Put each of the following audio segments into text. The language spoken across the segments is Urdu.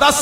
10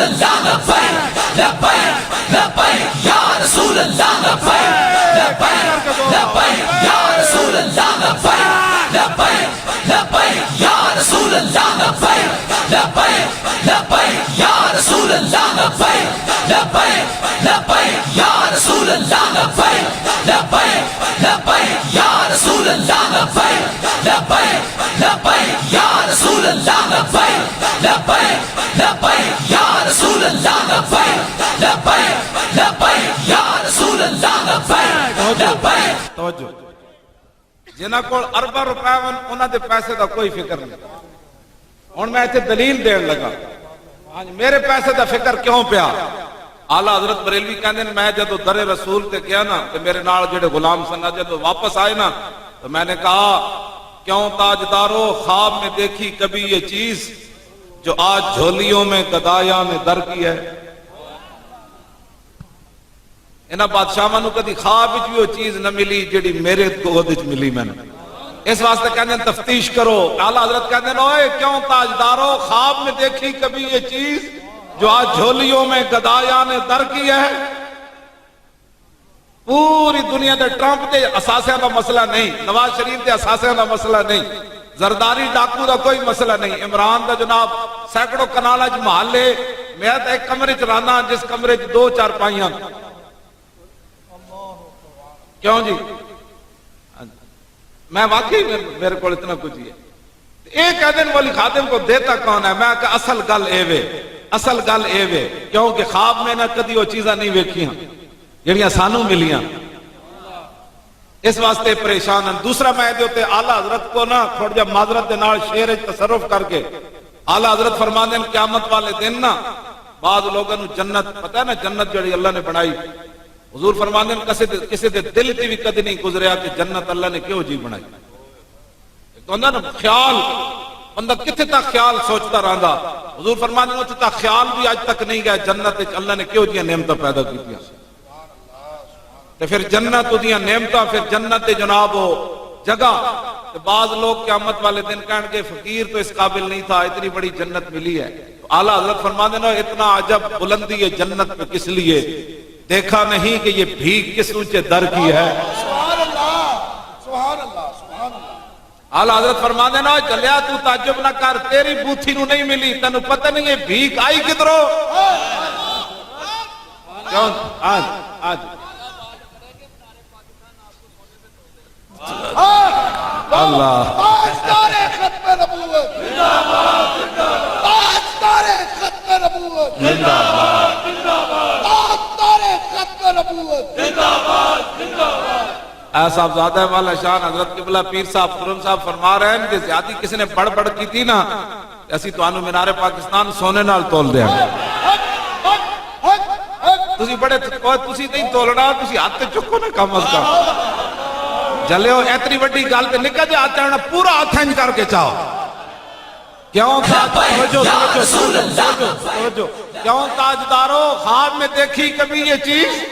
رسول اللہ لبیک لبیک لبیک یا رسول اللہ لبیک لبیک لبیک یا رسول اللہ لبیک لبیک لبیک یا رسول اللہ لبیک لبیک لبیک یا رسول اللہ لبیک لبیک لبیک یا رسول اللہ لبیک لبیک لبیک یا رسول اللہ لبیک لبیک لبیک یا رسول اللہ لبیک لبیک لبیک یا رسول اللہ لبیک لبیک لبیک یا رسول اللہ لبیک لبیک توجہ جنہاں کول ارباں روپے انہاں دے پیسے دا کوئی فکر نہیں ہن میں ایتھے دلیل دین لگا ہاں میرے پیسے دا فکر کیوں پیا آلہ حضرت بریلوی کہندے نے میں جدو در رسول تے گیا نا تے میرے نال جڑے غلام سن جدو واپس آئے نا تو میں نے کہا کیوں تاجدارو خواب میں دیکھی کبھی یہ چیز جو آج جھولیوں میں گدایا نے در کی ہے انہاں بادشاہاں نو کدی خواب وچ بھی وہ چیز نہ ملی جڑی میرے گود وچ ملی میں اس واسطے کہندے ہیں تفتیش کرو اعلی حضرت کہندے ہیں اوئے کیوں تاجدارو خواب میں دیکھی کبھی یہ چیز جو آج جھولیوں میں گدایا نے در کی ہے پوری دنیا دے ٹرمپ دے اثاثیاں دا مسئلہ نہیں نواز شریف دے اثاثیاں دا مسئلہ نہیں زرداری ڈاکو دا کوئی مسئلہ نہیں عمران دا جناب سینکڑوں کنالہ جو محلے میں تو ایک کمرے چ رہنا جس کمرے چ 2 4 پائیاں کیوں جی میں واقعی میرے کو اتنا کچھ ہی ہے ایک دن والی خادم کو دیتا کون ہے میں کہا اصل گل اے وے کیونکہ خواب میں نہ کدی وہ چیزاں نہیں ویکھیاں جڑیاں سانو ملیاں اس واسطے پریشان ہیں دوسرا میں دے ہوتے اعلیٰ حضرت کو نا تھوڑا جب معذرت دے نال شعر تصرف کر کے اعلیٰ حضرت فرمانے ہیں قیامت والے دن نا بعض لوگوں نے جنت پتہ ہے نا جنت جڑی اللہ نے بنائی حضور فرمانے ہیں کسی دے دل تی بھی کدی نہیں گزریا کہ جنت اللہ نے کیوں جی بنائی تو نا خیال بندہ کتنے تک خیال سوچتا رہندا حضور فرمانے ہیں تا خیال بھی آج تک نہیں گیا جنت اللہ نے کیوں جی نعمتیں پیدا کی تھی تو پھر جنت دیاں نعمتاں پھر جنت دے جناب ہو جگہ تو بعض لوگ قیامت والے دن کہنے گے فقیر تو اس قابل نہیں تھا اتنی بڑی جنت ملی ہے تو اعلیٰ حضرت فرمانے ہیں اتنا عجب بلندی ہے جنت پہ کس لیے دیکھا نہیں کہ یہ بھیک کس اونچے در کی ہے سبحان اللہ سبحان اللہ سبحان اللہ اعلیٰ حضرت فرمانے ہیں چلیا تو تعجب نہ کر تیری بوتھی نو نہیں ملی تینوں پتہ نہیں ہے بھیک آئی کدھروں کیوں آج اللہ تاجدار ختم نبوت تاجدار ختم نبوت تاجدار ختم نبوت اے صاحبزادہ والا شان حضرت قبلہ پیر صاحب خرم صاحب فرما رہے ہیں کہ زیادتی کسی نے بڑھ بڑھ کی تھی نا ایسی تو آنو مینار پاکستان سونے نال تول دے ہیں تسی بڑے تسی نہیں تولنا تسی ہاتھ تے چکو نا کم از کم جلے ہو ایتری وڈی گال تے نکا جے آتا ہے پورا آتھنج کر کے چاہو کیوں کیوں تاجدارو خواب میں دیکھی کبھی یہ چیز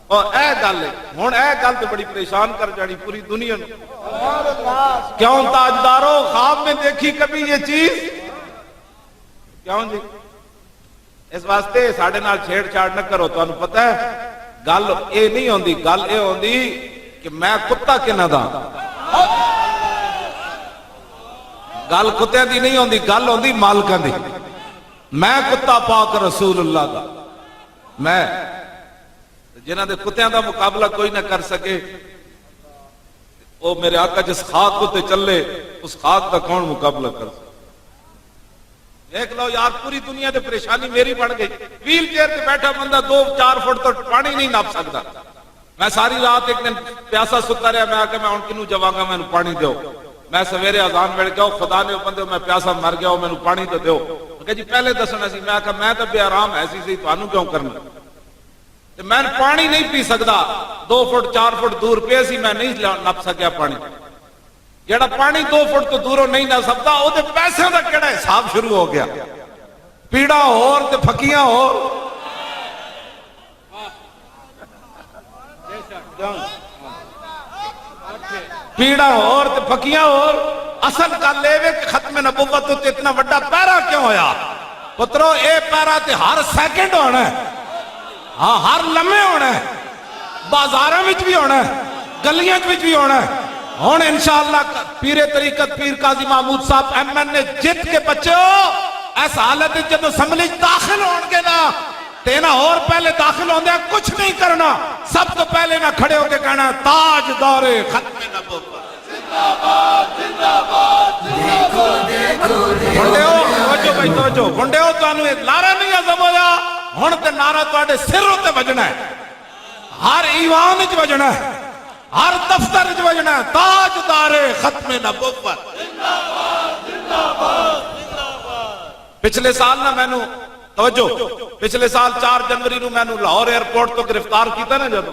اور اے گل ہن اے گل تے بڑی پریشان کر جانی پوری دنیا نو کیوں تاجدارو خواب میں دیکھی کبھی یہ چیز کیوں جی اس واسطے ساڈے نال چھیڑ چھاڑ نہ کرو تانوں پتہ ہے گل اے نہیں ہوندی گل اے ہوندی کہ میں کتا کنا دا گل کتے دی نہیں ہوندی گل ہوندی مالکاں دی میں کتا پاک رسول اللہ دا میں جنہاں دے کتیاں دا مقابلہ کوئی نہ کر سکے وہ میرے آقا جس خاک کو تے چلے اس خاک کا کون مقابلہ کر سکے دیکھ لو یار پوری دنیا دے پریشانی میری بڑھ گئی ویل چیئر تے بیٹھا بندہ 2-4 فٹ تو پانی نہیں ناپ سکتا میں ساری رات ایک دن پیاسا ستا رہا میں آکے میں ان کنوں جواگا میں پانی دیو میں سویرے اذان بیٹھ گیا خدا نے بندے میں پیاسا مر گیا میں پانی تو دیو کہ جی پہلے دسنا سی میں آکا میں تو بے آرام ایسی سی تو آنو کیوں کرنا میں پانی نہیں پی سکتا 2 فٹ 4 فٹ دور پہ سی میں نہیں نپ سکیا پانی جڑا پانی 2 فٹ تو دوروں نہیں نہ سکتا وہ تے پیسے دا کیڑا حساب شروع ہو گیا پیڑا اور تے پھکیاں اور پیڑا اور تے پھکیاں اور اصل گل یہ کہ ختم نبوت تے اتنا بڑا پیرا کیوں ہویا؟ پترو اے پیرا تے ہر سیکنڈ ہونا ہے، ہاں ہر لمحے ہونا ہے، بازاراں وچ بھی ہونا ہے، گلیاں وچ بھی ہونا ہے۔ ہن انشاءاللہ پیر طریقت پیر قاضی محمود صاحب ایم این نے جت کے بچے ہو اس حالت جدو اسمبلی داخل ہون گے نا تینا اور پہلے داخل ہوندے کچھ نہیں کرنا، سب تو پہلے نہ کھڑے ہو کے کہنا تاج دور ختم نبوت زندہ باد زندہ باد گھنڈے ہو توجہ بھائی توجہ گھنڈے ہو تانوں ایک نعرہ نہیں عظم ہویا ہن تے نعرہ تواڈے سر تے بجنا ہے، ہر ایوان وچ بجنا ہے، ہر دفتر وچ بجنا ہے، تاج دار ختم نبوت زندہ باد زندہ باد۔ پچھلے سال نہ میں توجہ پچھلے سال 4 جنوری نو میں لاہور ایئرپورٹ تو گرفتار کیتا نا جب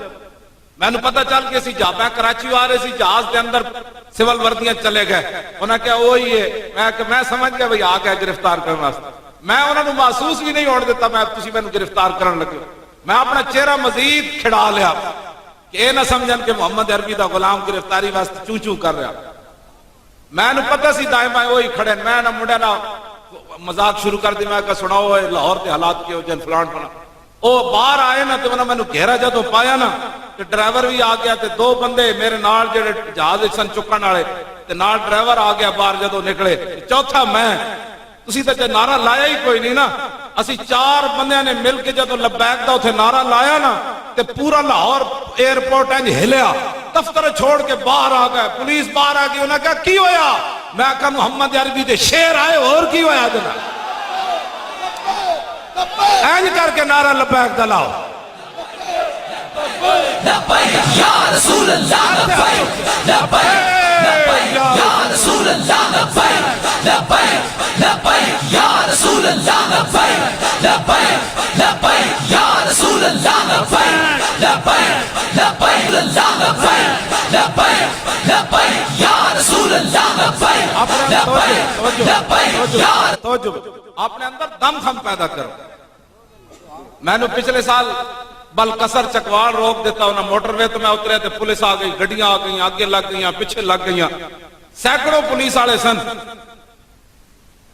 میں پتہ چل کے اسی جا میں کراچی آ رہے سی جہاز کے اندر سول وردیاں چلے گئے انہاں کہا وہی ہے میں سمجھ گیا بھئی آ گیا گرفتار کرنے واسطے میں انہوں نے محسوس بھی نہیں ہونے دیتا میں تسی میں گرفتار کرن لگے میں اپنا چہرہ مزید کھڑا لیا کہ اے نہ سمجھن کہ محمد عربی دا غلام گرفتاری واسطے چوں چوں کر رہا میں پتہ سی دائیں بائیں وہی کھڑے میں نہ مڑے نہ مذاق شروع کر دی میں کہا سناؤ لاہور کے حالات کے ہو جن فلان فلان او باہر آئے نا تو انہوں نے گھیرا جدو پایا نا کہ ڈرائیور بھی آ گیا تے 2 بندے میرے نال جڑے جہاز سن چکن والے تے نال ڈرائیور آ گیا باہر جدو نکلے چوتھا میں تسی تے نعرہ لایا ہی کوئی نہیں نا اسی 4 بندیاں نے مل کے جدو لبیک دا اتھے نعرہ لایا نا تے پورا لاہور ایئرپورٹ انج ہلیا دفتر چھوڑ کے باہر آ گئے پولیس باہر آ گئی انہوں نے کہا کی ہویا میں کہا محمد عربی دے شیر آئے اور کی ہویا جنا اینج کر کے نعرہ لبیک دلاؤ لبیک یا رسول اللہ لبیک لبیک یا رسول اللہ لبیک لبیک لبیک یا رسول اللہ لبیک لبیک لبیک یا رسول اللہ لبیک لبیک لبیک اللہ لبیک لبیک لبیک یا رسول اللہ لبیک لبیک یا آپ نے اندر دم خم پیدا کرو میں نے پچھلے سال بلکسر چکوال روک دیتا انہا موٹر وے تو میں اترے تھے پولیس آ گئی گھڑیاں آ گئی آگے لگ گئی پیچھے لگ گئی سینکڑوں پولیس آلے سن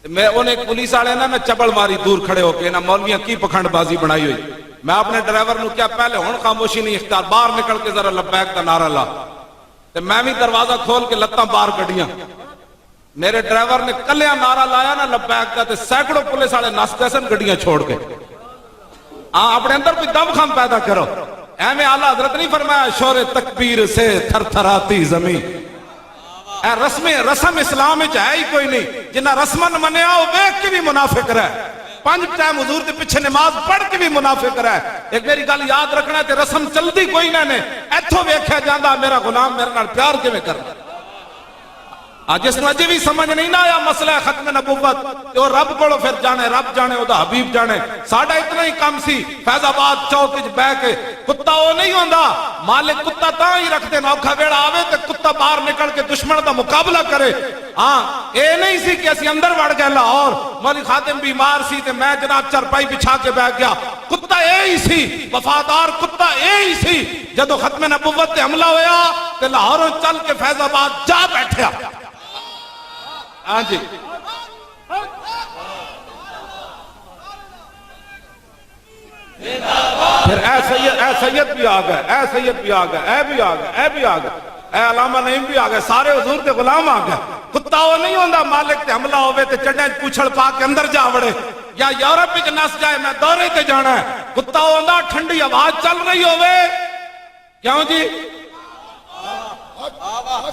میں انہیں ایک پولیس آلے نا چبل ماری دور کھڑے ہو کے نا مولویاں کی پکھنڈ بازی بنائی ہوئی میں اپنے ڈرائیور نو کیا پہلے ہون خاموشی نہیں اختیار باہر نکل کے ذرا لبیک دا نعرہ لا میں بھی دروازہ کھول کے لتاں باہر کڑیاں میرے ڈرائیور نے کلیاں نعرہ لایا نا لبیک دا تے سینکڑوں پولیس آلے نستے سن گھڑیاں چھوڑ کے اپنے اندر کوئی دم خم پیدا کرو اے میں اعلیٰ حضرت نہیں فرمایا شور تکبیر سے تھر تھراتی زمین اے رسم اسلام ہے ہی کوئی نہیں جنہ رسمن منیا وہ بیک کے بھی منافق رہے 5 ٹائم حضور دے پیچھے نماز پڑھ کے بھی منافق رہے ایک میری گل یاد رکھنا ہے کہ رسم چلدی کوئی نہ نے ایتھوں ویکھیا جاندا میرا غلام میرے نال پیار کیویں کردا جس نے اجے بھی سمجھ نہیں نہ آیا مسئلہ ختم نبوت کہ وہ رب کو پھر جانے رب جانے وہ دا حبیب جانے ساڑھا اتنا ہی کم سی فیض آباد چوک وچ بہ کے کتا وہ نہیں ہوندا مالک کتا تاں ہی رکھتے نوکھا ویڑا آوے تے کتا باہر نکل کے دشمن دا مقابلہ کرے اے نہیں سی کہ اسی اندر وڑ گئے لاہور مولی خاتم بیمار سی تے میں جناب چرپائی بچھا کے بیٹھ گیا کتا اے ہی سی وفادار کتا اے ہی سی جدو ختم نبوت تے حملہ ہویا تے لاہوروں چل کے فیض آباد جا بیٹھیا ہاں جی پھر اے سید بھی آ گئے اے سید بھی آ گئے اے بھی آ گئے اے بھی آ گئے اے علامہ نعیم بھی آ گئے سارے حضور کے غلام آ گئے کتا وہ نہیں ہوندا مالک تے حملہ ہوئے تے چڑھیں پوچھڑ پا کے اندر جا وڑے یا یورپ وچ نس جائے میں دورے تے جانا ہے کتا ہوندا ٹھنڈی آواز چل رہی ہوئے کیوں جی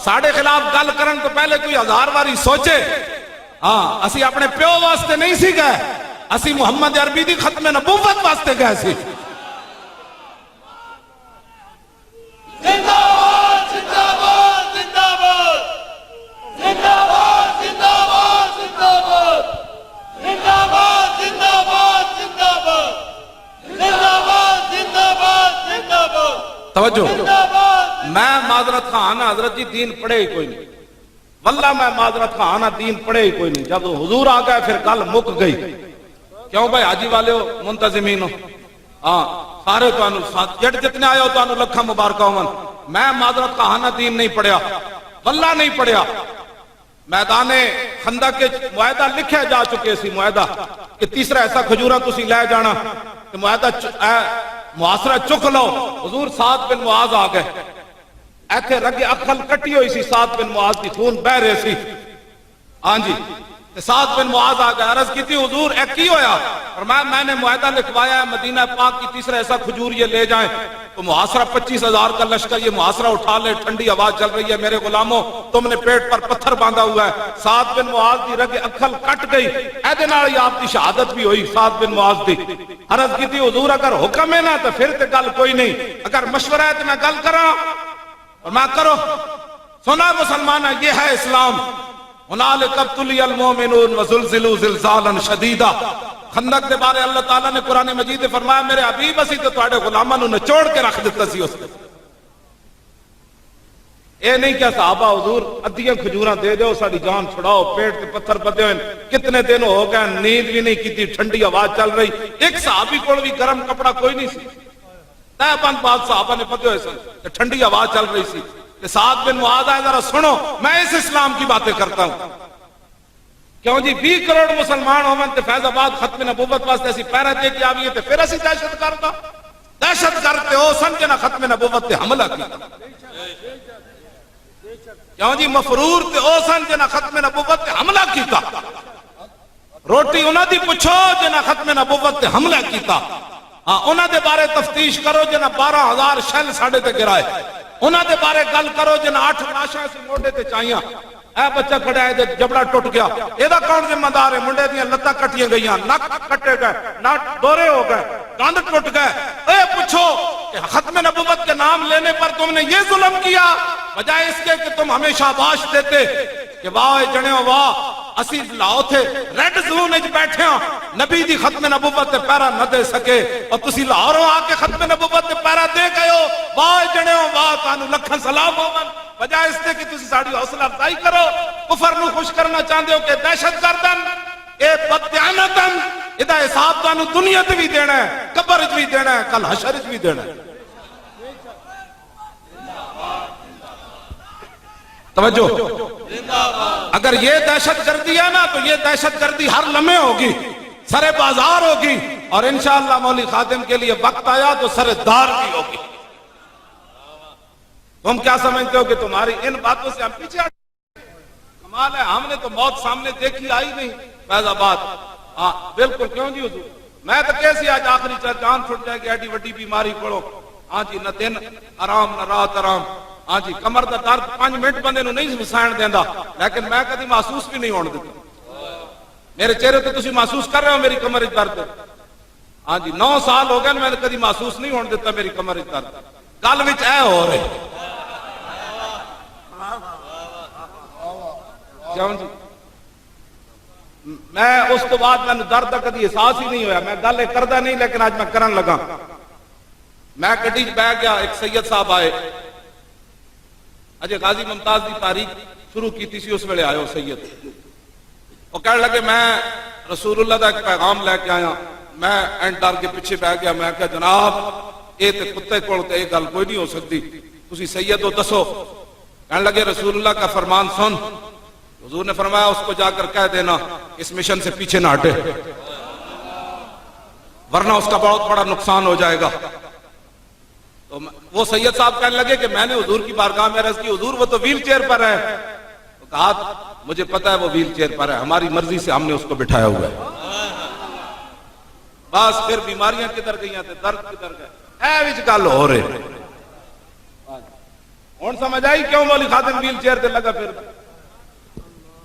ساڑھے خلاف گل کرن تو پہلے کوئی 1000 باری سوچے اسی اپنے پیو واسطے نہیں سی گئے اسی محمد عربی دی ختم نبوت واسطے گئے سی زندہ باد زندہ باد زندہ باد زندہ باد زندہ باد زندہ باد زندہ باد زندہ باد زندہ باد زندہ باد زندہ باد زندہ باد توجہ میں معذرت خواہ حضرت جی دین پڑھے ہی کوئی نہیں واللہ میں معذرت خواہ دین پڑھے ہی کوئی نہیں جب حضور آ گئے پھر گل مک گئی کیوں بھائی حاجی والے ہو منتظمین ہو سارے جتنے آئے ہو تو لکھا مبارکہ ہوں میں معذرت خواہ دین نہیں پڑھیا واللہ نہیں پڑھیا میدان خندق کے معاہدہ لکھے جا چکے سی معاہدہ کہ تیسرا ایسا کھجورا تسی لے جانا کہ معاہدہ محاصرہ چک لو. حضور سعد بن معاذ آ گئے, ایتھے رگے اکھل کٹی ہوئی سی سعد بن معاذ دی, خون بہ رہے سی. ہاں جی, سعد بن معاذ آ گئے, عرض کی تھی حضور اے کی ہویا؟ فرمایا میں نے معاہدہ لکھوایا ہے مدینہ پاک کی تیسرا ایسا کھجور یہ لے جائیں تو محاصرہ 25,000 کا لشکر یہ محاصرہ اٹھا لے, ٹھنڈی ہوا چل رہی ہے, میرے غلاموں تم نے پیٹ پر پتھر باندھا ہوا ہے. سعد بن معاذ دی رگ اکھل کٹ گئی, ایدے نال ہی آپ کی شہادت بھی ہوئی سعد بن معاذ دی. عرض کی تھی حضور اگر حکم ہے نا تو پھر تے گل کوئی نہیں, اگر مشورہ ہے تو میں گل کراں. اور میں کرو سنا مسلمان, یہ ہے اسلام. هنالک ابتلی المؤمنون وزلزلوا زلزالا شدیدا. خندق کے بارے اللہ تعالیٰ نے قرآن مجید میں فرمایا میرے حبیب اسی تو تواڈے غلاماں نوں نچوڑ کے رکھ دتا سی. اس نے اے نہیں کہ صحابہ حضور ادھیاں کھجوراں دے دیو ساڈی جان چھڑاؤ, پیٹ تے پتھر بدے ہوئے, کتنے دن ہو گئے نیند بھی نہیں کیتی, ٹھنڈی ہوا چل رہی. ایک صحابی کول بھی گرم کپڑا کوئی نہیں سی, تہ بند بات صحابہ نے پتے ہوئے سن, ٹھنڈی ہوا چل رہی سی. سعد بن معاذ آئے ذرا سنو میں اس اسلام کی باتیں کرتا ہوں. کیوں جی 20 کروڑ مسلمان ہومن تے فیض آباد ختم نبوت واسطے اسی پیرا دے کے آئیے تے پھر اسی دہشت گرد تے او سمجھے نہ ختم نبوت تے حملہ کیتا. کیوں جی مفرور تے او سمجھے نہ ختم نبوت تے حملہ کیتا. روٹی انہاں دی پوچھو جنہ ختم نبوت تے حملہ کیتا. ہاں انہاں دے بارے تفتیش کرو جنہ 12,000 شل ساڈے تے گرائے. انہاں دے بارے گل کرو جنہ 8 لاشاں سے موڈے تے چائیاں. اے بچہ کھڑا ہے جبڑا ٹوٹ گیا, ایدا کون ذمہ دار ہے؟ منڈے دیاں لتاں کٹیاں گئیاں, نک کٹے گئے, نٹ دورے ہو گئے, کاند ٹوٹ گئے. اے پوچھو کہ ختم نبوت کے نام لینے پر تم نے یہ ظلم کیا بجائے اس کے کہ تم ہمیشہ باش دیتے کہ واہ جنیو واہ اسی لاؤ تھے ریڈ زون وچ بیٹھے ہاں نبی دی ختم نبوت تے پیرا نہ دے سکے اور تسی لاہوروں آ کے ختم نبوت تے پیرا دے گئے ہو. واہ جنیو واہ تانوں لکھاں سلام ہوون بجائے اس کے کہ تسی ساڈی حوصلہ افزائی کرو. کفر نو خوش کرنا چاہندے ہو کہ دہشت گردن اے بددیانتن ادا حساب تانوں دنیا تے بھی دینا ہے, قبر وچ بھی دینا ہے, کل حشر وچ بھی دینا ہے. توجہ, اگر یہ دہشت گردی ہے نا تو یہ دہشت گردی ہر لمحے ہوگی, سر بازار ہوگی, اور انشاءاللہ مولی خادم کے لیے وقت آیا تو سر دار بھی ہوگی. تم کیا سمجھتے ہو کہ تمہاری ان باتوں سے ہم پیچھے کمال ہے؟ ہم نے تو موت سامنے دیکھی آئی نہیں فیض آباد. ہاں بالکل, کیوں جی حضور میں تو کیسی آج آخری جان چھٹ جائے گی ایڈی وڈی بیماری پڑو. ہاں جی, نہ دن آرام نہ رات آرام. ہاں جی, کمر دا درد 5 منٹ بندے نو نہیں وسائن دیندا, لیکن میں کدی محسوس بھی نہیں ہون دیتا. میرے چہرے تے تسی محسوس کر رہے ہو میری کمر وچ درد. ہاں جی, 9 سال ہو گئے میں نے کدی محسوس نہیں ہون دیتا میری کمر وچ درد. گل وچ اے ہو رہے کیوں جی, میں اس تو بعد میں درد کا کدی احساس ہی نہیں ہویا. میں گل کردا نہیں لیکن آج میں کرن لگا. میں گڈی وچ بیٹھ گیا, ایک سید صاحب آئے, اجے غازی ممتاز دی تاریخ شروع کیتی سی, اس ویلے آئے ہو سید. وہ کہنے لگے میں رسول اللہ دا ایک پیغام لے کے آیا. میں اینڈار کے پیچھے بیٹھ گیا. میں کہا جناب اے تے کتے کول تے یہ گل کوئی نہیں ہو سکتی, تسی سید ہو دسو. کہنے لگے رسول اللہ کا فرمان سن. حضور نے فرمایا اس کو جا کر کہہ دینا اس مشن سے پیچھے نہ ہٹے ورنہ اس کا بہت بڑا نقصان ہو جائے گا. تو وہ سید صاحب کہنے لگے کہ میں نے حضور کی بارگاہ میں عرض کی حضور وہ تو ویل چیئر پر ہے. تو کہا مجھے پتا ہے وہ ویل چیئر پر ہے, ہماری مرضی سے ہم نے اس کو بٹھایا ہوا ہے. بس پھر بیماریاں کدھر گئیاں تے درد کدھر گئے, اے وچ گل ہو رہے. ہن سمجھ آئی کیوں مولی خادم ویل چیئر تے لگا پھر.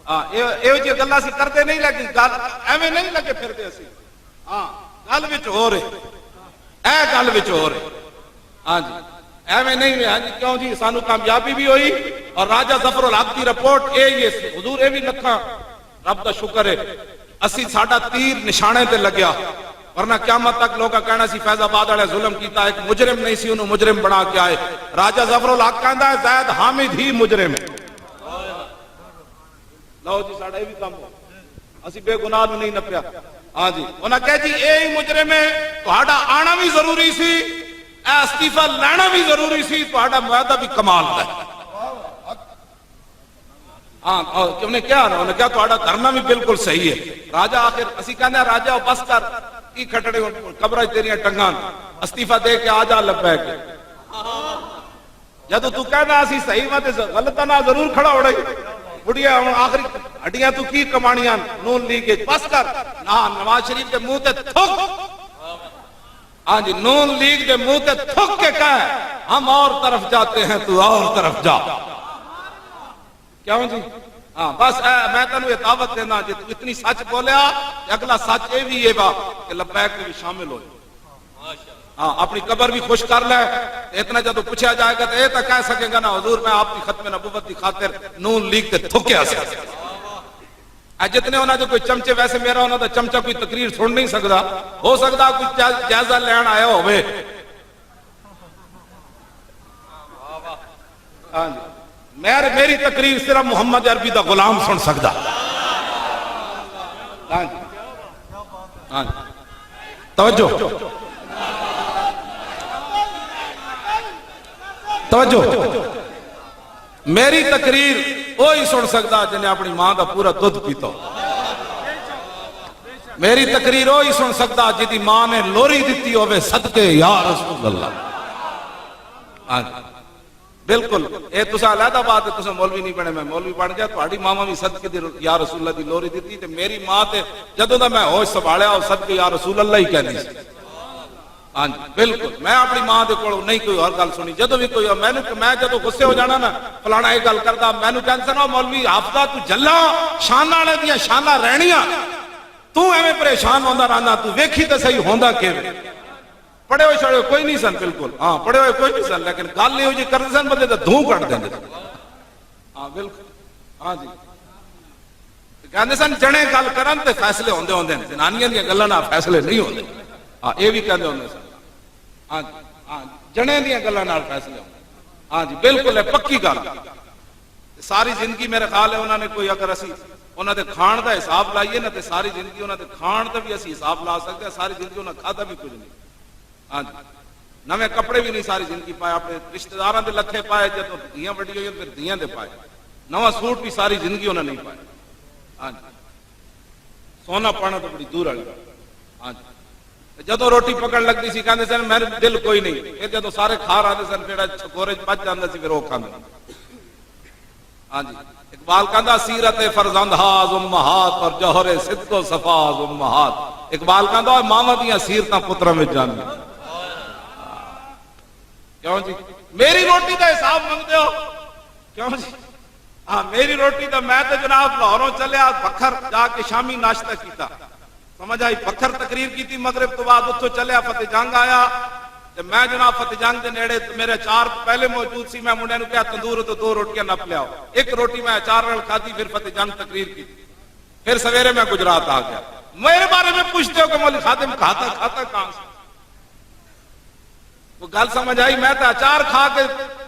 ہاں یہ جی گلا سی کرتے نہیں لیکن گل ایویں نہیں لگے پھرتے اسی. ہاں گل وچ ہو رہے, اے گل وچ ہو رہے. ہاں جی ایویں نہیں. ہاں جی کیوں جی سانو کامیابی بھی ہوئی اور راجہ ظفر الحق کی رپورٹ اے یہ حضور اے بھی لکھاں رب دا شکر ہے اسی ساڈا تیر نشانے تے لگیا, ورنہ قیامت تک لوگا کہنا سی فیض آباد والے ظلم کیتا, ایک مجرم نہیں سی انہوں مجرم بنا کے آئے. راجہ ظفر الحق کہندا ہے زید حامد ہی مجرم ہے. لو جی ساڈا بھی کام ہو, اسی بے گناہ نہیں نپیا. ہاں جی انہاں کہا جی اے ہی مجرم ہے, تہاڈا آنا بھی ضروری سی, اے استعفیٰ لینا بھی ضروری سی, تہاڈا معاہدہ بھی کمال دا ہے. ہاں انہیں کیا تھوڑا دھرنا بھی بالکل صحیح ہے راجا آخر اسی کہنے راجا بس کر کی کھٹڑے قبریں تیریاں ٹنگان استعفی دے کے آ جا لبیک جدو تو کہنا اسی صحیح میں غلط نہ ضرور کھڑا ہو رہی بڑھیا آخری ہڈیاں تو کی کمانیاں نون لیگ بس کر نہ نواز شریف کے منہ تے تھک ہاں جی نون لیگ کے منہ تے تھک کے کہے ہم اور طرف جاتے ہیں تو اور طرف جا کیوں جی ہاں بس میں تینوں یہ دعوت دینا جی تو اتنی سچ بولیا اگلا سچ یہ بھی ہے کہ لبیک میں بھی شامل ہو ہاں اپنی قبر بھی خوش کر لے اتنا جب پوچھا جائے گا تو یہ تو کہہ سکے گا نا حضور میں آپ کی ختم نبوت کی خاطر نون لیگ تے تھکیا سے جتنے ہونا جو کوئی چمچے ویسے میرا ہونا تو چمچہ کوئی تقریر سن نہیں سکتا ہو سکتا کوئی جائزہ لین آیا ہوئے ہاں جی میری تقریر صرف محمد عربی دا غلام سن سکتا ہاں جی ہاں جی توجہ میری تقریر وہی سن سکتا جنہیں اپنی ماں دا پورا دودھ پیتا میری تقریر وہی سن سکتا جدی ماں نے لوری دیتی ہوئے صدقے یا رسول اللہ ہاں جی بالکل اے تسا علیحدہ بات ہے تسا مولوی نہیں بنے میں مولوی بن گیا تہاڈی ماما بھی صدقے دی یا رسول اللہ دی لوری دیتی تے میری ماں تے جدوں دا میں ہوش سنبھالیا او صدقے یا رسول اللہ ہی کہندی سی ہاں جی بالکل میں اپنی ماں دے کول نہیں کوئی اور گل سنی جدوں بھی کوئی میں جدوں غصے ہو جانا نا فلانا یہ گل کردا مینوں کہندے سن مولوی حافظہ تو جلا شان والے دیاں شاناں رہنیاں تو ایویں پریشان ہوندا رہنا تو ویکھی تے صحیح ہوندا کیویں پڑھے ہوئے چھڑے کوئی نہیں سن بالکل ہاں پڑھے ہوئے کوئی نہیں سن لیکن گل نہیں ہو جی کرتے سن بندے تو دھوں کٹ دیں ہاں بالکل ہاں جی کہتے سن جنے گل کرن تے فیصلے ہوندے ہوندے جنانیاں دی گلاں نال فیصلے نہیں ہوندے ہاں یہ بھی کہندے ہوندے سن ہاں جی ہاں جنے دی گلاں نال فیصلے ہوندے ہاں جی بالکل ہے پکی گل ساری زندگی میرے خیال ہے انہوں نے کوئی اگر اسی انہوں نے کھان دا حساب لائیے نا تے ساری زندگی انہوں نے کھان دا بھی اسی حساب لا سکتے ہیں ساری زندگی انہوں نے کھادا بھی کچھ نہیں ہاں جی نویں کپڑے بھی نہیں ساری زندگی پائے اپنے رشتہ داراں دے لکھے پائے جب دھیاں وڈی ہوئی پھر دھیاں دے پائے نواں سوٹ بھی ساری زندگی انہوں نے نہیں پائے ہاں جی سونا پانا تو بڑی دور والی ہاں جی جدوں روٹی پکڑ لگتی سی کہندے سن میرے دل کوئی نہیں پھر جدوں سارے کھا رہے سن جڑا چھکورے بچ جاندا سی پھر وہ کھاندا ہاں جی اقبال کہندا سیرت فرزند ہاز امہات اور جوہر صدق و صفاز امہات اقبال کہندا ماواں دیاں سیرتاں پتراں وچ جاندیاں کیوں جی میری روٹی کا حساب منگتے ہو کیوں جی ہاں میری روٹی کا میں تو جناب لاہوروں چلیا بکھر جا کے شامی ناشتہ کیتا سمجھ آئی بکھر تقریر کی تھی مغرب تو بعد اتو چلیا فتح جنگ آیا میں جناب فتح جنگ دے نیڑے میرے اچار پہلے موجود سی میں منڈے نو کہا تندور تو 2 روٹیاں نپ لیاؤ ایک روٹی میں اچار نال کھاتی پھر فتح جنگ تقریر کی پھر سویرے میں گجرات آ گیا میرے بارے میں پوچھتے ہو کہ مولوی خادم کھاتا کہاں سے وہ گل سمجھ آئی میں تے اچار کھا کے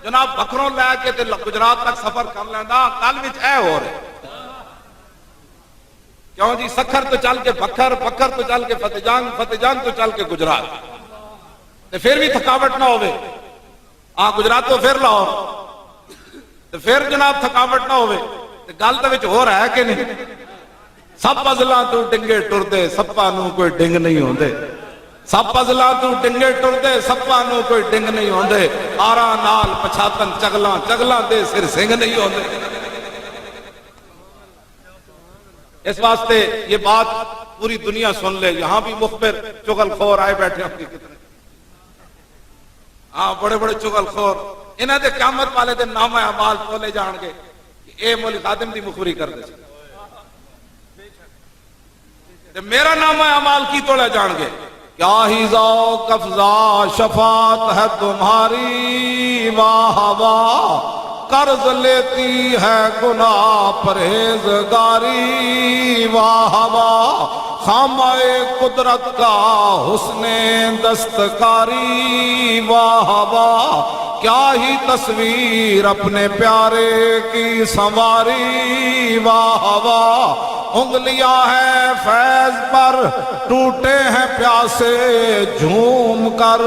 جناب بکروں لے کے تے گجرات تک سفر کر لیندا کل وچ اے ہو رہے کیوں جی سکھر تو چل کے بکھر تو چل کے فتح جنگ تو چل کے گجرات تے پھر بھی تھکاوٹ نہ ہوے ہاں گجرات تو پھر لاہور تے پھر جناب تھکاوٹ نہ ہوے تے گل تے وچ ہو رہا ہے کہ نہیں سب پزلاں تو ڈنگے ٹردے سپاں نوں کوئی ڈنگ نہیں ہوندے سب پزلاں تو ڈنگے ٹردے سپاں نوں کوئی ڈنگ نہیں ہوندے آراں نال پچھاتن چگلاں دے سر سنگ نہیں ہوندے اس واسطے یہ بات پوری دنیا سن لے یہاں بھی مخبر چغل خور آئے بیٹھے ہیں کتنے ہاں بڑے بڑے چغل خور انہاں دے قیامت والے دن نامہ اعمال تولے جان گے کہ اے مولوی خادم دی مخبری کر دے تے میرا نامہ اعمال کی تولے جان گے کیا ہی ذوق افزا شفاعت ہے تمہاری واہ واہ قرض لیتی ہے گناہ پرہیزگاری واہ واہ خامہ قدرت کا حسن دستکاری واہ واہ کیا ہی تصویر اپنے پیارے کی سنواری واہ واہ انگلیاں ہیں فیض پر ٹوٹے ہیں پیاسے جھوم کر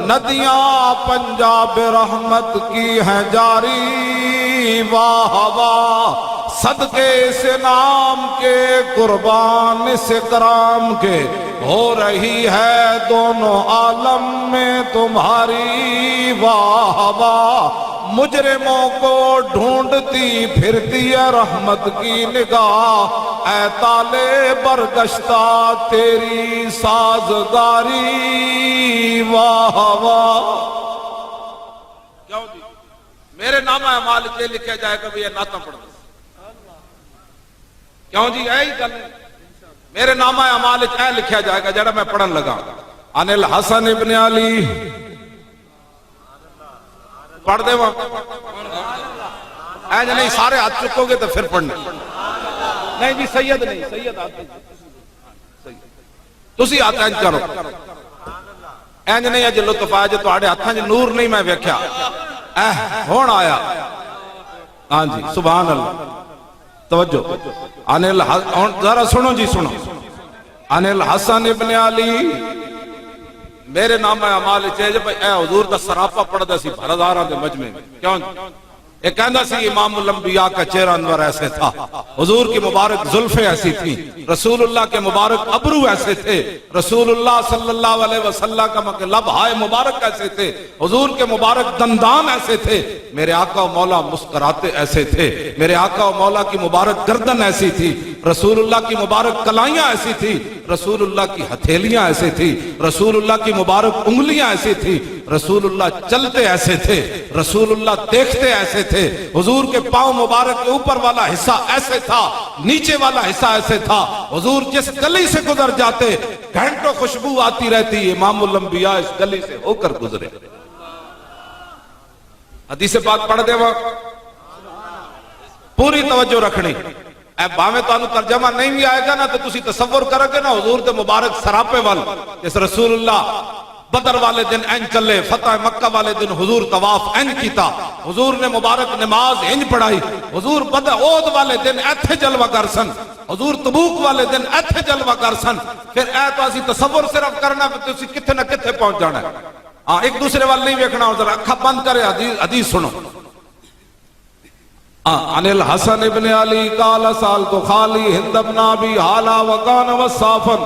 ندیاں پنجاب رحمت کی ہیں جاری واہ واہ صدقے سے نام کے قربان سے کرام کے ہو رہی ہے دونوں عالم میں تمہاری واہ واہ مجرموں کو ڈھونڈتی پھرتی ہے رحمت کی نگاہ اے تالے برگشتہ تیری سازگاری واہ واہ میرے نامہ اعمال یہ لکھا جائے گا بھی یہ نعتاں پڑھ دو کیوں جی اے ہی گل میرے نامہ اعمال اے لکھا جائے گا جڑا میں پڑھن لگا عن الحسن ابن علی پڑھ دے وہاں اینج نہیں سارے ہاتھ چکو گے تو پھر پڑھنا نہیں جی سید نہیں سید ہاتھ تسی ہاتھ اینج کرو اینج نہیں ہے جی لطف آئے جو تواڈے ہاتھاں جی نور نہیں میں ویکھیا ہون آیا ہاں جی سبحان اللہ توجہ ذرا سنو جی سنو عن الحسن ابن علی میرے نام اعمال چاہیے بھائی اے حضور دا سراپا پڑھ دا سی بھرداراں دے مجمع میں کیوں ایک کہندا سی امام الانبیاء کا چہرہ انور ایسے تھا حضور کی مبارک زلفیں ایسی تھی رسول اللہ کے مبارک ابرو ایسے تھے رسول اللہ صلی اللہ علیہ وسلم کا لب ہائے مبارک ایسے تھے حضور کے مبارک دندان ایسے تھے میرے آقا و مولا مسکراتے ایسے تھے میرے آقا و مولا کی مبارک گردن ایسی تھی رسول اللہ کی مبارک کلائیاں ایسی تھی رسول اللہ کی ہتھیلیاں ایسی تھی رسول اللہ کی مبارک انگلیاں ایسی تھی رسول اللہ چلتے ایسے تھے رسول اللہ دیکھتے ایسے تھے حضور کے پاؤں مبارک کے اوپر والا حصہ ایسے تھا نیچے والا حصہ ایسے تھا حضور جس گلی سے گزر جاتے گھنٹوں خوشبو آتی رہتی امام الانبیاء اس گلی سے ہو کر گزرے حدیث پاک پڑھ دے وہاں پوری توجہ رکھنی اے باویں تو ترجمہ نہیں بھی آئے گا نا تو تسی تصور کرو گے نا حضور دے مبارک سراپے وال جس رسول اللہ بدر والے دن این چلے فتح مکہ والے دن حضور طواف این کیتا حضور نے مبارک نماز این پڑھائی حضور بدر عود والے دن ایتھے جلوہ گر سن حضور تبوک والے دن ایتھے جلوہ گر سن پھر اے تو اسی تصور صرف کرنا تو اسی کتھے نہ کتھے پہنچ جانا ہے ایک دوسرے وال نہیں ویکھنا ذرا اکھا بند کرے حدیث سنو عن الحسن ابن علی قال سالت خالی ہند بن ابی حالا وکان وصافا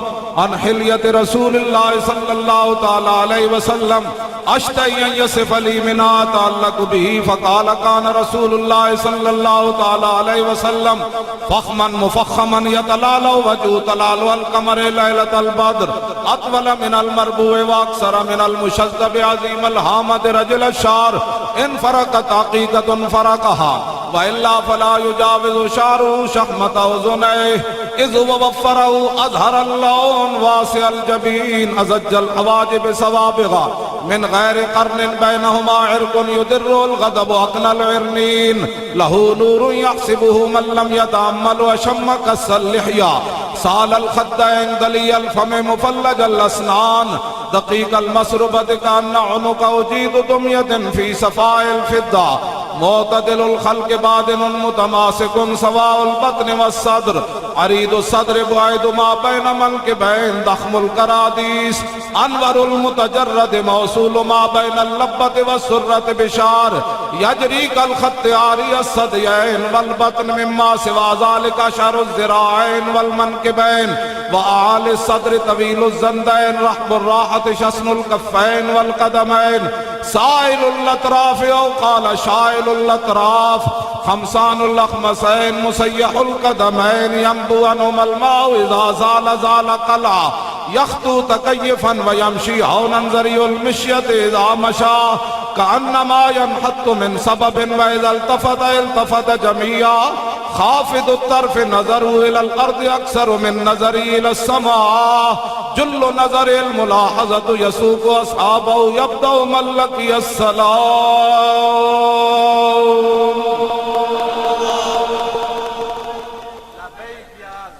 عن حلیت رسول اللہ صلی اللہ تعالی علیہ وسلم اشتئی ان یصف لی منا تعلق به فقال کان رسول اللہ صلی اللہ تعالی علیہ وسلم فخما مفخما یتلالو وجو تلالو القمر لیلت البدر اطول من المربوع واکثر من المشذب عظیم الحامد رجل الشعر ان فرقت عقیقت فرقها وإلا فلا يجاوز شعره شحمة أذنيه إذ ووفره أظهر اللون واسع الجبين أزج الحواجب سوابغا من غير قرن بينهما عرق يدر الغضب أقنى العرنين له نور يحسبه من لم يتأمل وشم كس اللحية سال الخدين دلي الفم مفلج الأسنان دقيق المسربة كأن عنق أجيد دمية في صفاء الفضة معتدل الخلق بادن متماسك سواء البطن والصدر عريض الصدر بعيد ما بين منكبين ضخم الكراديس انور المتجرد موصول ما بين اللبة والسرة بشار يجري كالخط عاري الصديين والبطن مما سوى ذلك شعر الذراعين والمنكبين وأعالي الصدر طويل الزندين رحب الراحة شسن الكفين والقدمين سائل الأطراف أو قال شائل الأطراف خمسان الأخمسين مسيح القدمين ينبو عنهما الماء إذا زال زال قلع يخطو تكيفا ويمشي هونا زري المشية إذا مشى كأنما ينحط من سبب وإذا التفت التفت جميعا خافض الطرف نظره إلى الأرض أكثر من نظره إلى السماء جل نظر الملاحظة يسوق أصحابه يبدأ من لقي السلام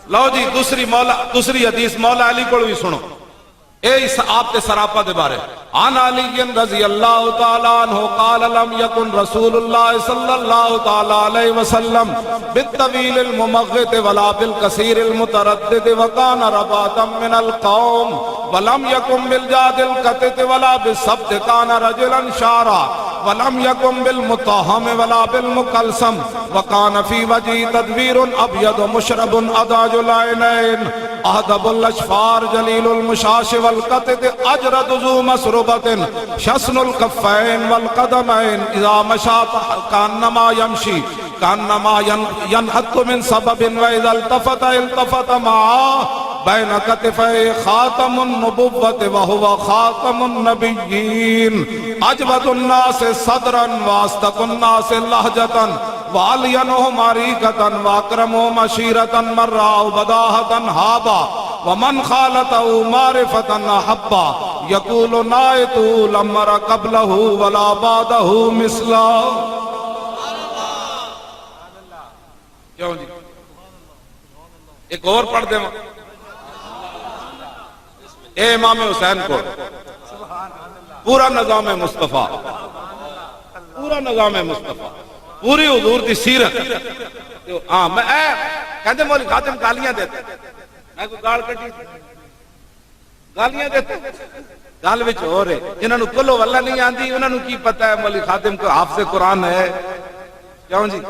لو جی دوسری حدیث مولا علی کو بھی سنو اے اس آپ کے سراپا دے بارے عن علی رضی اللہ تعالیٰ عنہ قال لم یکن رسول اللہ صلی اللہ تعالیٰ علیہ وسلم بالطویل الممغت ولا بالکثیر المتردد وکان رباتا من القوم ولم یکن بالجاد القطت ولا بالسبت کان رجلا شارا ولم يكن بالمطهم ولا بالمكلسم وكان في وجهه تدبير ابيض مشرب اداج العينين اهدب الاشفار جليل المشاش والقطد اجرد ذو مسربة شسن الكفين والقدمين اذا مشى كانما يمشي كانما ينحط من سبب واذا التفت معه بين كتفي خاتم النبوة وهو خاتم النبيين اجود الناس صدرا واصدق الناس لهجة وألينهم عريقة وأكرمهم عشيرة من رأوا بداهة هابا ومن خالته معرفة أحبا يقول نائت لم أر قبله ولا بعده مثلا. کیوں جی ایک اور پڑھ دیں اے امام حسین کو پورا نظام مصطفیٰ پورا نظام مصطفیٰ پوری حضور دی سیرت ہاں میں کہتے مولی خاتم گالیاں دیتے میں کوئی گال کٹی گالیاں دیتے گال وچ ہو رہے جنہاں نو کلو واللہ نہیں آندی انہاں نو کی پتہ ہے مولی خاتم کو حافظ قرآن ہے کیوں جی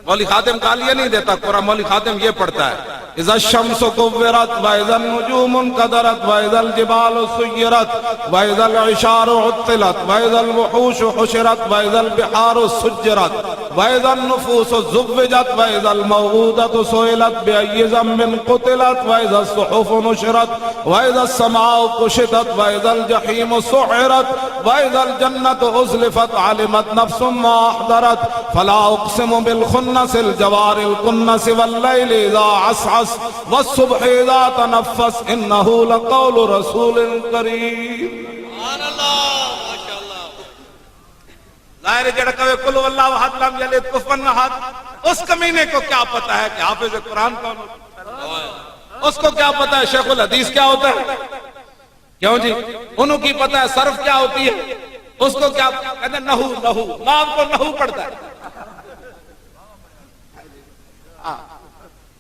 مولی خاتم گالیاں نہیں دیتا قرآن مولی خاتم یہ پڑھتا ہے اذا الشمس كورت واذا النجوم انكدرت واذا الجبال سيرت واذا العشار عطلت واذا الوحوش حشرت واذا البحار سجرت واذا النفوس زوجت واذا الموءودة سئلت بأي ذنب قتلت واذا الصحف نشرت واذا السماء كشطت واذا الجحيم سعرت واذا الجنة أزلفت علمت نفس ما أحضرت فلا أقسم بالخنس الجوار الكنس والليل إذا عسعس والصبح اذا تنفس انه لقول رسول کریم. سبحان اللہ ماشاءاللہ. ظاہر جڑا کہے کل واللہ احد لم یلد کفوا احد اس کمینے کو کیا پتا ہے کہ حافظ قرآن کون ہوتا ہے؟ اس کو کیا پتا ہے شیخ الحدیث کیا ہوتا ہے؟ کیوں جی انہوں کی پتا ہے صرف کیا ہوتی ہے؟ اس کو کیا کہتے ہیں نحو نحو نام کو نحو پڑھتا ہے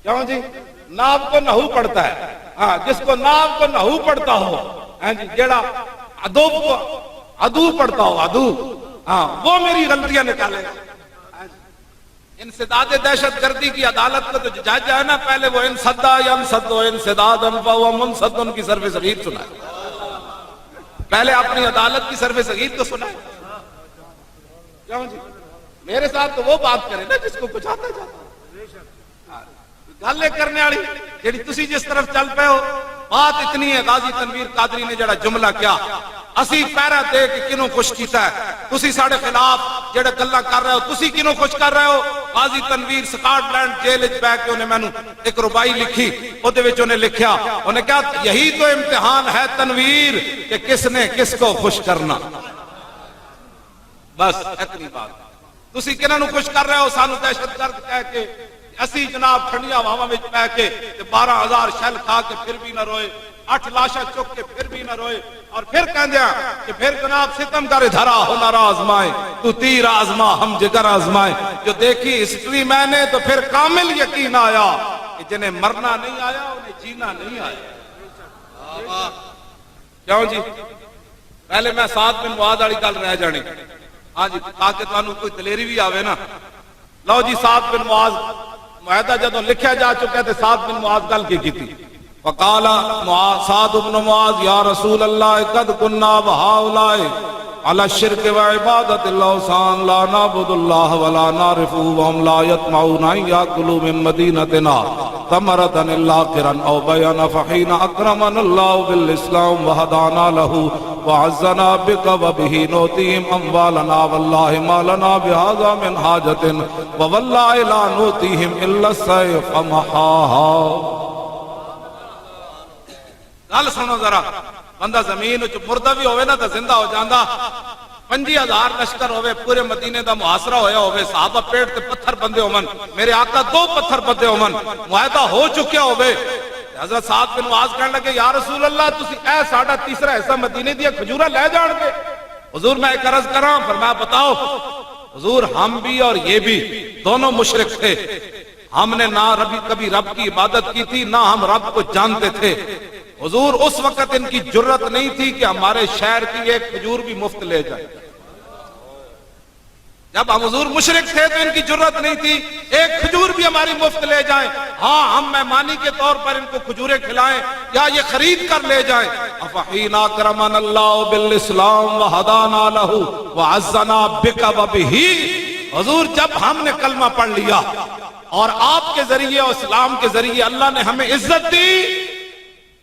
کیوں جی ناب کو نحو پڑھتا ہے ہاں جس کو ناب کو نحو پڑھتا ہو ہاں جی جیڑا ادوب کو ادو پڑھتا ہو ادو ہاں وہ میری غلطیاں نکالے گا. انسداد دہشت گردی کی عدالت کا تو جج ہے نا پہلے وہ انسدا ینسد و انسدادا فهو منسد کی صرف صغیر سنائے پہلے اپنی عدالت کی صرف صغیر تو سنائے. کیوں جی میرے ساتھ تو وہ بات کرے نا جس کو کچھ آتا جاتا گلے کرنے والی جیڑی تسی جس طرف چل پے ہو بات اتنی ہے. غازی تنویر قادری نے جڑا جملہ کیا اسی پیرا دے کہ کنوں خوش کیتا ہے تسی ساڑے خلاف جڑا گلاں کر رہے ہو تسی کنوں خوش کر رہے ہو. غازی تنویر سکاٹ لینڈ جیل وچ بیٹھ کے انہیں مینوں ایک ربائی لکھی او دے وچ انہیں لکھیا انہیں کہا یہی تو امتحان ہے تنویر کہ کس نے کس کو خوش کرنا. بس اتنی بات. تسی کناں نو خوش کر رہے ہو سانو دہشت گرد کہہ کے اسی جناب ٹھنڈیاں ہواواں وچ پے کے 12,000 شل کھا کے پھر بھی نہ روئے 8 لاشاں چک کے پھر بھی نہ روئے اور پھر کہندیا کہ پھر جناب ستم کر دھرا ہنر آزمائے تو تیر آزما ہم جگر آزمائے. جو دیکھی ہسٹری میں نے تو پھر کامل یقین آیا کہ جنہیں مرنا نہیں آیا انہیں جینا نہیں آیا. کیوں جی پہلے میں ساتھ بن معاذ والی گل رہ جانی ہاں جی تاکہ تانوں کوئی دلیری بھی آوے نا. لو جی سعد بن معاذ معاہدہ جدوں لکھیا جا چکا تے سعد بن معاذ گل کی تھی فقال سعد بن معاذ یا رسول اللہ قد كنا وهؤلاء على الشرك وعبادة الاوثان لا نعبد الله ولا نعرفه وهم لا يطمعون ان ياكلوا من مدينتنا ثمرة الا قرا او بيان فحين اكرمنا الله بالاسلام وهدانا له وعزنا بك وبه نؤتيهم اموالنا والله ما لنا بهذا من حاجة ووالله لا نؤتيهم الا السيف محاها. گل سنو ذرا بندہ زمین وچ مردہ بھی ہوئے نا تو زندہ ہو جاندا. 50,000 لشکر ہوئے پورے مدینے دا محاصرہ ہویا ہوئے صحابہ پیٹ تے پتھر بندے ہومن میرے آقا 2 پتھر بندے ہومن معاہدہ ہو چکیا ہوئے. حضرت سعد بن معاذ کہنے لگے یا رسول اللہ تسی اے ساڈا تیسرا حصہ مدینے دی کھجورا لے جان گے. حضور میں ایک عرض کراں فرمایا بتاؤ. حضور ہم بھی اور یہ بھی دونوں مشرک تھے. ہم نے نہ کبھی رب کی عبادت کی تھی نہ ہم رب کو جانتے تھے. حضور اس وقت ان کی جرت نہیں تھی کہ ہمارے شہر کی ایک کھجور بھی مفت لے جائے. جب ہم حضور مشرک تھے تو ان کی جرت نہیں تھی ایک کھجور بھی ہماری مفت لے جائیں، ہاں ہم مہمانی کے طور پر ان کو کھجوریں کھلائیں یا یہ خرید کر لے جائیں۔ افحین اکرمن اللہ بالاسلام وہدانا لہ وعزنا بک وبہ، حضور جب ہم نے کلمہ پڑھ لیا اور آپ کے ذریعے اور اسلام کے ذریعے اللہ نے ہمیں عزت دی،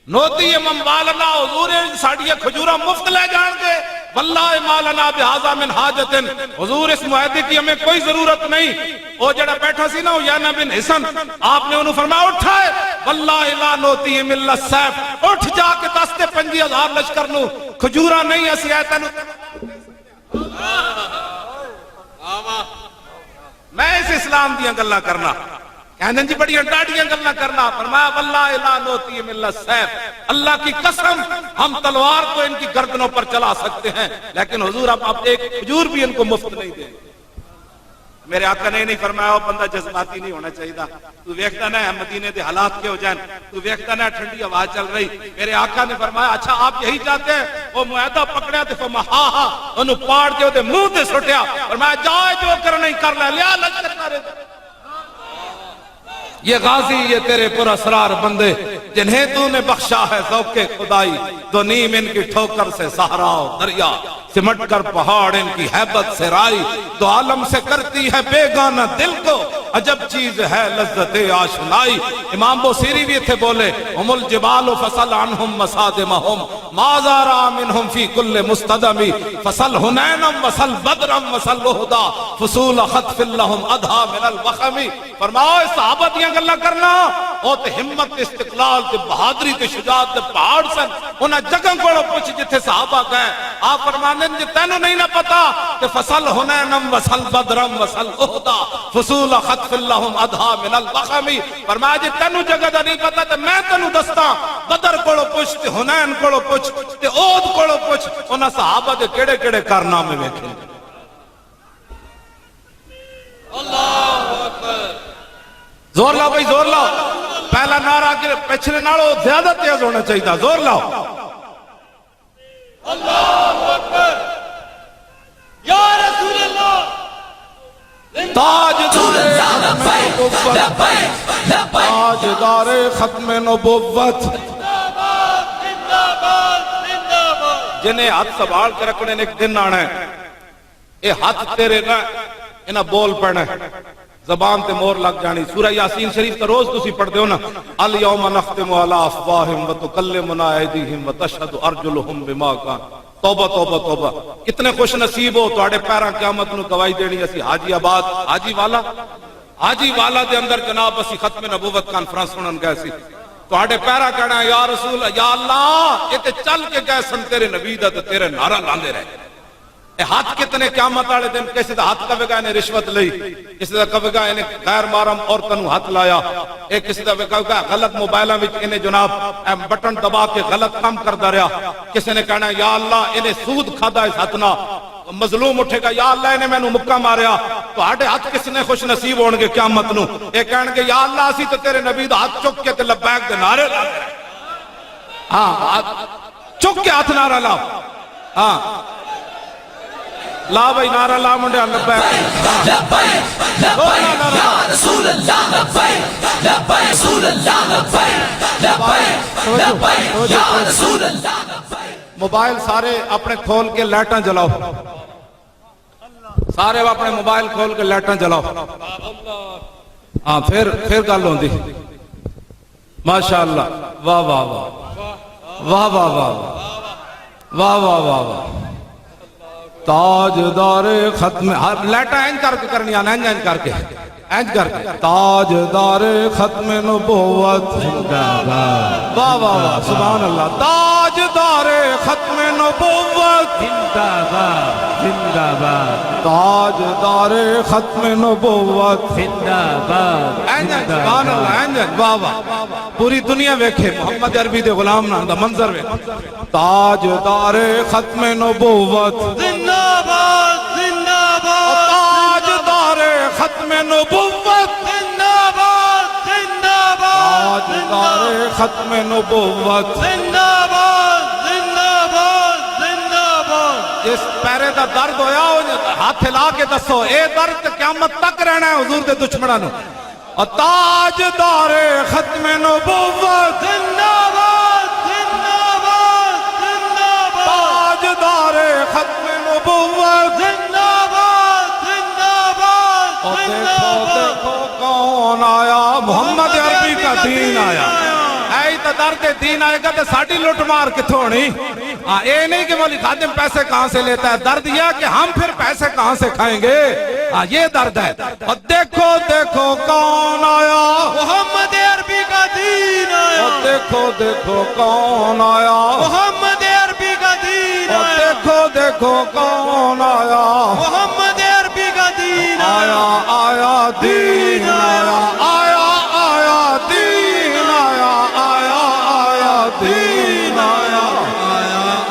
نوتی من والنا حضور ساڑیاں کھجورہ مفت لے جان گے، واللہ ما لنا بہذا من حاجت، حضور اس معاہدے کی ہمیں کوئی ضرورت نہیں۔ وہ جڑا بیٹھا سی نا یانا بن حسن، آپ نے انہوں فرمایا اٹھائے، واللہ لا نوتی من السیف، اٹھ جا کے دستے 50,000 لشکر نو کھجورہ نہیں اسی آیتا نو۔ میں اس اسلام دیاں گلاں کرنا، کہنے جی بڑی ڈاڑیاں گلاں کرنا، فرمایا واللہ لا نوتی من السیف، اللہ کی قسم ہم تلوار تو ان کی گردنوں پر چلا سکتے ہیں لیکن حضور اب ایک کھجور بھی ان کو مفت نہیں دیں۔ میرے آقا نے نہیں فرمایا وہ بندہ جذباتی نہیں ہونا چاہیے، تو ویکھتا نہ مدینے دے حالات کے ہو جائیں، تو ویکھتا نہ ٹھنڈی ہوا چل رہی۔ میرے آقا نے فرمایا اچھا آپ یہی چاہتے ہیں؟ وہ معاہدہ پکڑیا تے فرمایا ہاں ہاں، انہوں پاڑ کے وہ منہ تے سٹیا، فرمایا جائے جو کرنا ہی کر لیا لشکر کرے۔ یہ غازی یہ تیرے پر اسرار بندے جنہیں تو نے بخشا ہے ذوق خدائی، دو نیم ان کی ٹھوکر سے صحرا و دریا، سمٹ کر پہاڑ ان کی ہیبت سے رائی، تو عالم سے کرتی ہے بیگانہ دل کو عجب چیز ہے لذت آشنائی۔ امام بوسیری بھی تھے بولے ہم الجبال فصل عنہم مسادمہم ما زارا منہم فی کل مستدمی، فصل حنینم وصل بدرم وصل احدا فصول خطف لہم ادھا من الوخمی۔ فرماؤ صحابہ دیاں گلہ کرنا او تے ہمت استقلال تے بہادری تے شجاعت تے پہاڑ سن، انہاں جگہ کوڑا پوچھ جتھے صحابہ گئے، آپ فرمانے جی تینوں نہیں نہ پتا کہ فصل حنینم وصل بدرم وصل احدا فصول خطف لہم ادھا من الوخمی۔ فرمایا جی تینوں جگہ دا نہیں پتا تے میں تینوں دستا، بدر کوڑو پوچھ تے حنین کوڑو پوچھ تے احد کوڑو پوچھ، انہاں صحابہ دے کیڑے کیڑے کارنامے ویکھے۔ زور لاؤ بھائی زور لاؤ، پہلا نعرہ کے پچھلے نالوں زیادہ تیز ہونا چاہیے، زور لاؤ۔ اللہ اکبر یا رسول اللہ، تاجدار ختم نبوت، زندہ باد، جنہیں ہاتھ سنبھال کے رکھنے نے ایک دن آنا ہے، اے ہاتھ تیرے نہ انہاں بول پڑنا ہے، زبان تے مور لگ جانی۔ سورہ یاسین شریف کا روز تسی پڑھ دیو نا، الیوم نختم علی افواہہم وتکلمنا ایدیہم وتشہد ارجلہم بما کانوا۔ توبہ توبہ توبہ، کتنے خوش نصیب ہو تواڈے پیراں قیامت نو گواہی دینی۔ اسی حاجی آباد حاجی والا دے اندر جناب اسی ختم نبوت کانفرنس سنن گئے سی، تواڈے پیرا کہنا ہے یا رسول یا اللہ، یہ تے چل کے گئے سن تیرے نبی دا تے تیرے نعرہ لاندے رہے۔ اے ہاتھ کتنے قیامت والے دن کسی دا ہاتھ کہے گا انہیں رشوت لئی، کسی دا کہے گا انہیں غیر محرم عورتوں نو ہاتھ لایا، ایک کسی دا کہے گا غلط موبائلاں وچ انہیں جناب بٹن دبا کے غلط کام کردا رہیا، کسی نے کہنا یا اللہ انہیں سود کھادا اس ہاتھ نہ، مظلوم اٹھے گا یا اللہ انہیں مینوں مکہ ماریا، تو ہاڈے ہاتھ کس نے خوش نصیب ہون گے قیامت نو؟ اے کہن گے یا اللہ اسی تے تیرے نبی دا ہاتھ چک کے تے لبیک دے نعرے لا، ہاں چک کے ہاتھ نعرہ لاؤ، ہاں لا بھائی نعرہ لا منڈیا لبیک لبیک لبیک یا رسول اللہ، لبیک لبیک رسول اللہ، لبیک لبیک لبیک یا رسول اللہ، لبیک۔ موبائل سارے اپنے کھول کے لائٹاں جلاؤ، سارے اپنے موبائل کھول کے لائٹاں جلاؤ، ہاں پھر گل ہوندی۔ ماشاءاللہ، واہ واہ واہ واہ واہ واہ واہ واہ واہ واہ، تاجدار ختم، لائٹاں اینج کر کے کرنی آنا، اینج کر کے تاجدار ختم نبوت، واہ واہ واہ سبحان اللہ، تاجدار ختم نبوت، زندہ باد تاجدار ختم نبوت، زندہ باد سبحان اللہ، اینج واہ واہ، پوری دنیا ویکھے محمد عربی دے غلام نہ دا منظر ویکھے، تاجدار ختم نبوت، زندہ باد، زندہ باد، تاجدار ختم نبوت، زندہ باد، زندہ باد، تاجدار ختم نبوت، زندہ باد، زندہ باد، زندہ باد، جس پیرے دا درد ہویا ہاتھ ہلا کے دسو اے درد قیامت تک رہنا ہے حضور دے دشمناں نو اور تاجدار ختم نبوت زندہ باد زندہ باد زندہ باد تاجدار ختم نبوت زندہ باد زندہ باد اور زندہ دیکھو باد دیکھو کون آیا محمد عربی کا دین آیا اے تو درد دین آئے گا تو ساڑی لوٹ مار کتھوں ہونی اے نہیں کہ مولی خادم پیسے کہاں سے لیتا ہے درد یہ کہ ہم پھر پیسے کہاں سے کھائیں گے یہ درد ہے اور دیکھو دیکھو کون آیا محمد عربی کا دین آیا اور دیکھو دیکھو کون آیا محمد عربی کا دین اور آیا دیکھو دیکھو کون آیا محمد عربی کا دین آیا آیا دین آیا آیا آیا دین آیا آیا آیا دین آیا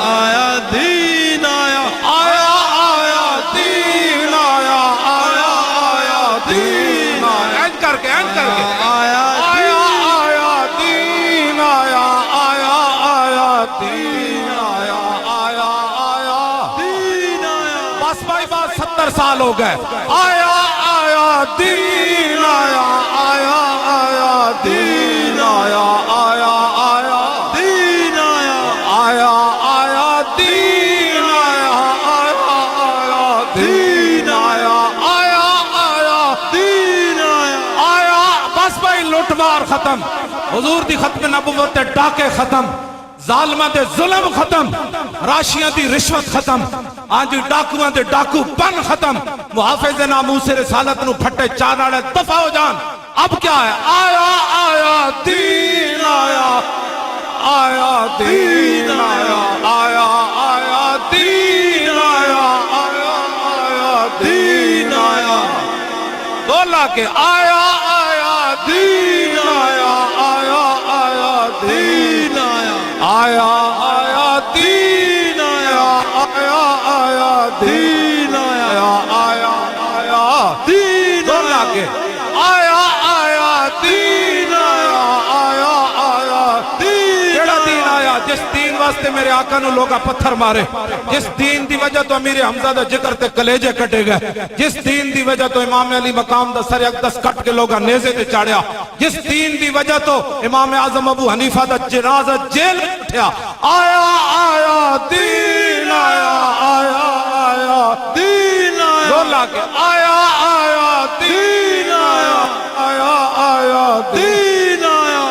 آیا دین آیا آیا آیا دین آیا آیا آیا دین آیا این کر کے آیا آیا آیا دین آیا آیا آیا دین آیا آیا آیا دین آیا بس بھائی بات 70 سال ہو گئے آیا آیا دین آیا آیا آیا دین آیا آیا آیا دین آیا آیا آیا دین آیا آیا آیا دین آیا آیا آیا دین آیا آیا بس بھائی لوٹ مار ختم حضور دی ختم نبوت تے ڈاکے ختم ظالمہ دے ظلم ختم راشیاں دی رشوت ختم آج ڈاکوان دے ڈاکو پن ختم محافظ ناموس رسالت نو پھٹے چاناڑے دفع ہو جان اب کیا ہے آیا آیا دین آیا آیا دین آیا آیا آیا دین آیا آیا آیا دین آیا دولا کے آیا آیا دین آیا آیا آیا دین آیا آیا آیا دین آیا آیا آیا دین آیا آیا آیا دین دولا کے آیا آیا دین آیا آیا آیا دین کیڑا دین آیا جس دین واسطے میرے آقا نو لوگا پتھر مارے جس دین دی وجہ تو امیر حمزہ دا ذکر تے کلیجے کٹے گئے جس دین دی وجہ تو امام علی مقام دا سر اقدس کٹ کے لوگا نیزے تے چاڑیا جس دین دی وجہ تو امام اعظم ابو حنیفہ دا جنازہ جیل میں اٹھیا آیا آیا دین آیا آیا آیا دین آیا دولا کے آیا آیا دین آیا آیا آیا دین آیا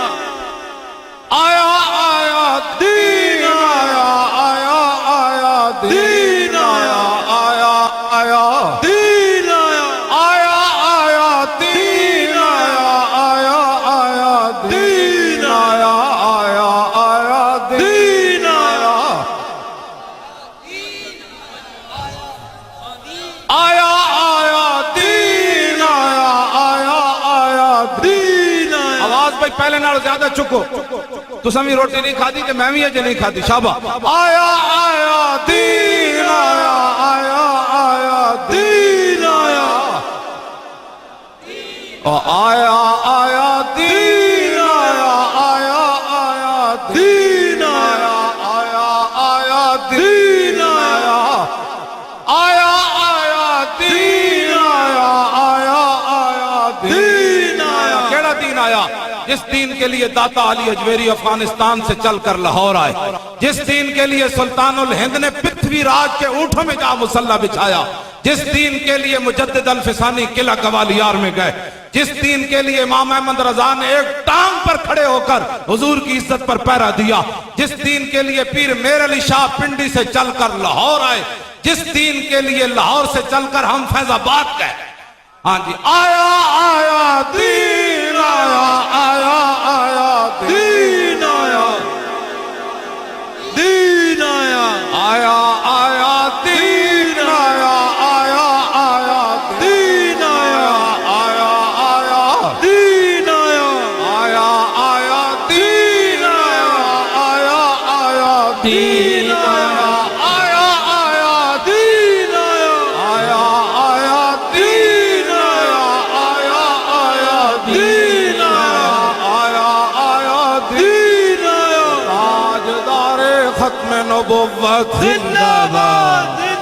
آیا آیا دین آیا آیا آیا دین آیا آیا آیا دین آیا آیا آیا دین آیا آیا آیا دین آیا آیا آیا دین آیا آیا آیا دین آیا آیا آیا دین آیا آواز بھائی پہلے نال زیادہ چکو تو سمی روٹی نہیں کھا دی کہ میں بھی اجے نہیں کھا دی شابہ آیا آیا دین آیا آیا آیا دین آیا آیا آیا دین آیا آیا آیا دین آیا آیا آیا دین آیا آیا آیا دین آیا آیا آیا دین آیا کیڑا دین آیا جس دین کے لیے داتا علی اجویری افغانستان سے چل کر لاہور آئے جس دین کے لیے سلطان الہند نے پتھوی راج کے اونٹوں میں جا مسلح بچھایا جس دین کے لیے مجدد الفسانی قلعہ گوالیار میں گئے جس دین کے لیے امام احمد رضا نے ایک ٹانگ پر کھڑے ہو کر حضور کی عزت پر پہرا دیا جس دین کے لیے پیر میر علی شاہ پنڈی سے چل کر لاہور آئے جس دین کے لیے لاہور سے چل کر ہم فیض آباد گئے ہاں جی آیا آیا دین آیا آیا آیا دین آیا دین آیا آیا آیا دین آیا آیا آیا دین آیا آیا آیا دین آیا آیا آیا دین آیا آیا آیا دین آیا آیا آیا دین آیا آیا آیا دین آیا آیا آیا دین آیا آیا آیا دین آیا تاجدار ختم نبوت زندہ باد